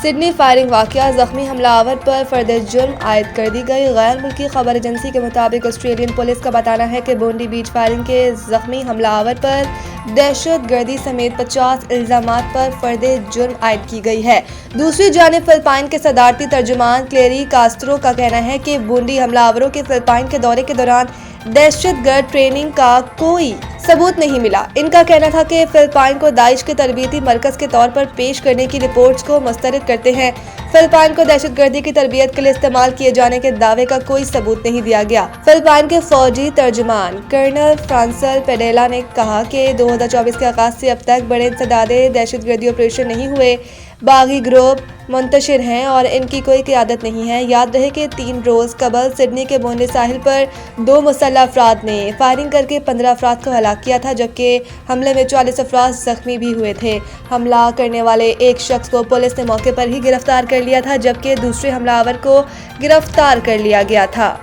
Sydney firing واقعہ، زخمی حملہ آور پر فرد جرم عائد کر دی گئی۔ غیر ملکی خبر ایجنسی کے مطابق آسٹریلین پولیس کا بتانا ہے کہ بونڈی بیچ فائرنگ کے زخمی حملہ آور پر دہشت گردی سمیت 50 الزامات پر فرد جرم عائد کی گئی ہے۔ دوسری جانب فلپائن کے صدارتی ترجمان کلیری کاسترو کا کہنا ہے کہ بونڈی حملہ آوروں کے فلپائن کے دورے کے دوران دہشت گرد ٹریننگ کا کوئی ثبوت نہیں ملا۔ ان کا کہنا تھا کہ فلپائن کو داعش کے تربیتی مرکز کے طور پر پیش کرنے کی رپورٹس کو مسترد کرتے ہیں۔ فلپائن کو دہشت گردی کی تربیت کے لیے استعمال کیے جانے کے دعوے کا کوئی ثبوت نہیں دیا گیا۔ فلپائن کے فوجی ترجمان کرنل فرانسل پیڈیلا نے کہا کہ 2024 کے آغاز سے اب تک بڑے انسدادی دہشت گردی آپریشن نہیں ہوئے۔ باغی گروپ منتشر ہیں اور ان کی کوئی قیادت نہیں ہے۔ یاد رہے کہ 3 روز قبل سڈنی کے بونڈی ساحل پر 2 مسلح افراد نے فائرنگ کر کے 15 افراد کو ہلاک کیا تھا، جبکہ حملے میں 40 افراد زخمی بھی ہوئے تھے۔ حملہ کرنے والے ایک شخص کو پولیس نے موقع پر ہی گرفتار کر لیا تھا، جبکہ دوسرے حملہ آور کو گرفتار کر لیا گیا تھا۔